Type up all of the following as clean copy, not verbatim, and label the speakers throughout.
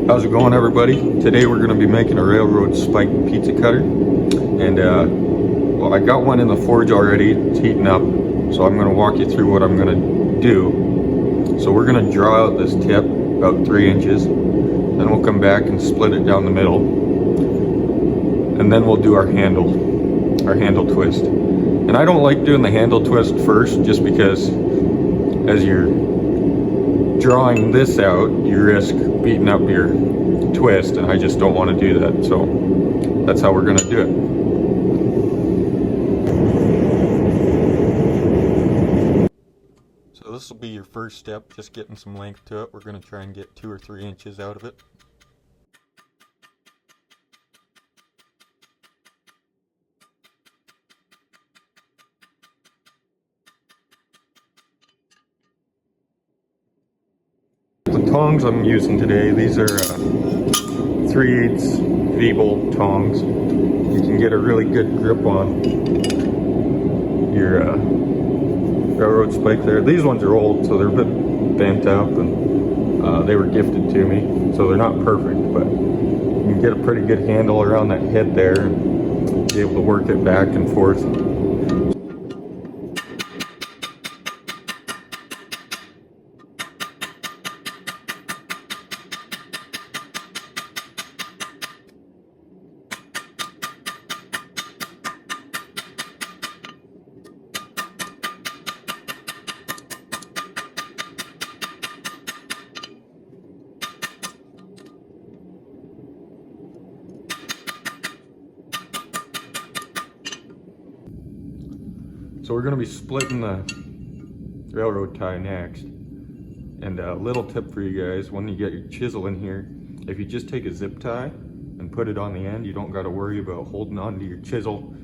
Speaker 1: How's it going, everybody? Today we're going to be making a railroad spike pizza cutter, and well, I got one in the forge already. It's heating up, so I'm going to walk you through what I'm going to do. So we're going to draw out this tip about 3 inches, then we'll come back and split it down the middle, and then we'll do our handle twist. And I don't like doing the handle twist first, just because as you're drawing this out, you risk beating up your twist, and I just don't want to do that. So that's how we're going to do it. So this will be your first step, just getting some length to it. We're going to try and get 2 or 3 inches out of it. The tongs I'm using today, these are 3/8 V-bolt tongs. You can get a really good grip on your railroad spike there. These ones are old, so they're a bit bent up, and they were gifted to me, so they're not perfect, but you can get a pretty good handle around that head there and be able to work it back and forth. So we're going to be splitting the railroad tie next. And a little tip for you guys, when you get your chisel in here, if you just take a zip tie and put it on the end, you don't got to worry about holding on to your chisel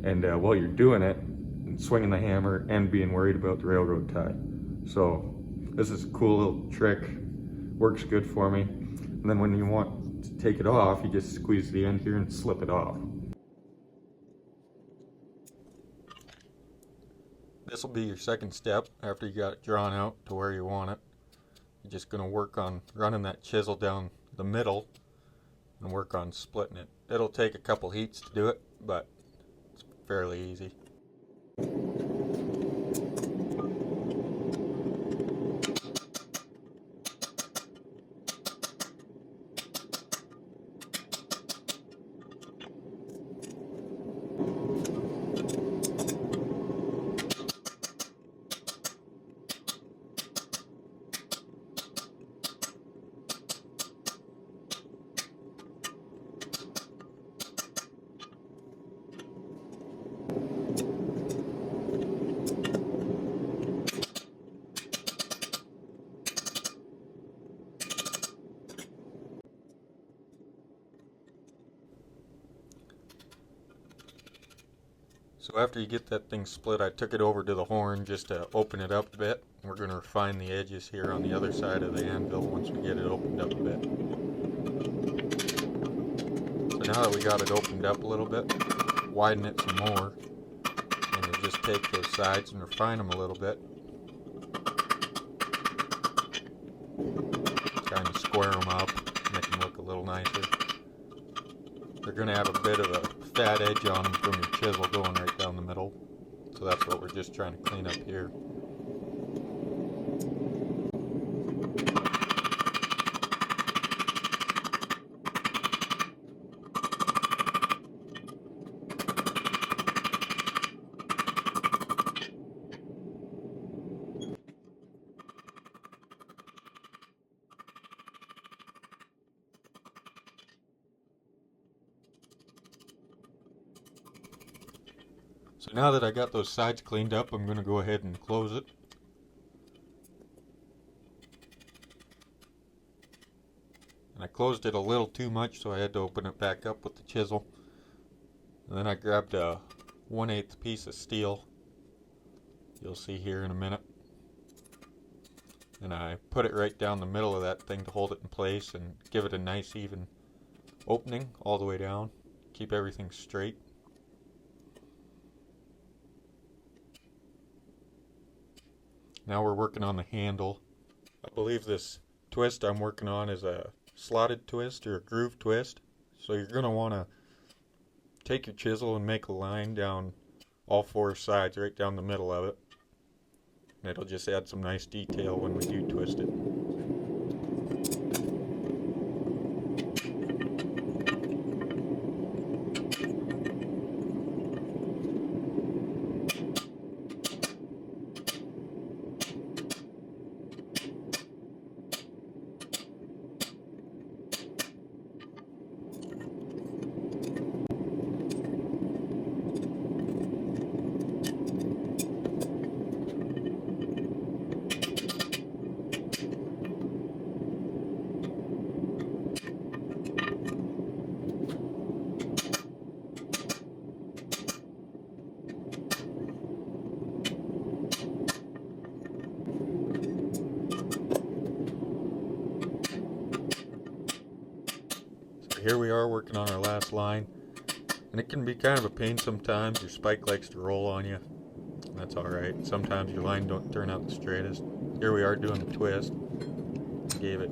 Speaker 1: and while you're doing it, and swinging the hammer and being worried about the railroad tie. So this is a cool little trick, works good for me. And then when you want to take it off, you just squeeze the end here and slip it off. This will be your second step after you got it drawn out to where you want it. You're just going to work on running that chisel down the middle and work on splitting it. It'll take a couple heats to do it, but it's fairly easy. So after you get that thing split, I took it over to the horn just to open it up a bit. We're going to refine the edges here on the other side of the anvil once we get it opened up a bit. So now that we got it opened up a little bit, widen it some more, and you just take those sides and refine them a little bit. Kind of square them up, make them look a little nicer. They're going to have a bit of a fat edge on them from your chisel going right down the middle. So that's what we're just trying to clean up here. So now that I got those sides cleaned up, I'm going to go ahead and close it. And I closed it a little too much, so I had to open it back up with the chisel. And then I grabbed a 1/8 piece of steel. You'll see here in a minute. And I put it right down the middle of that thing to hold it in place and give it a nice even opening all the way down. Keep everything straight. Now we're working on the handle. I believe this twist I'm working on is a slotted twist or a groove twist. So you're going to want to take your chisel and make a line down all four sides, right down the middle of it. And it'll just add some nice detail when we do twist it. Here we are working on our last line, and it can be kind of a pain sometimes. Your spike likes to roll on you. That's alright. Sometimes your line don't turn out the straightest. Here we are doing the twist. Gave it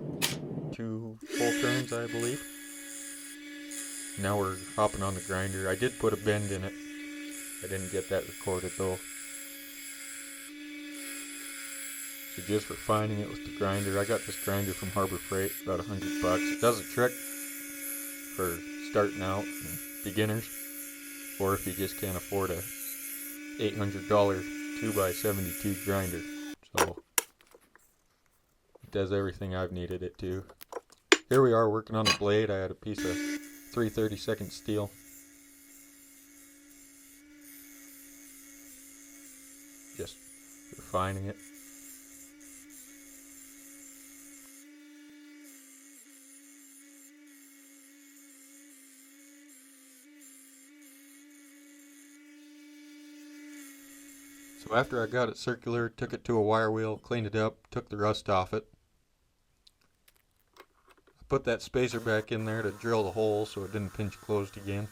Speaker 1: 2 full turns, I believe. Now we're hopping on the grinder. I did put a bend in it. I didn't get that recorded though. So just refining it with the grinder. I got this grinder from Harbor Freight, about $100. It does a trick for starting out and beginners, or if you just can't afford a $800 2x72 grinder. So it does everything I've needed it to. Here we are working on the blade. I had a piece of 3/32 steel. Just refining it. So after I got it circular, took it to a wire wheel, cleaned it up, took the rust off it. I put that spacer back in there to drill the hole so it didn't pinch closed again.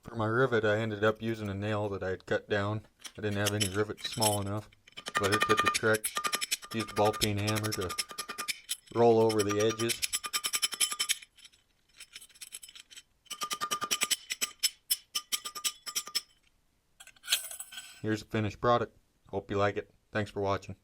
Speaker 1: For my rivet, I ended up using a nail that I had cut down. I didn't have any rivets small enough, but it did the trick. Used a ball peen hammer to roll over the edges. Here's the finished product. Hope you like it. Thanks for watching.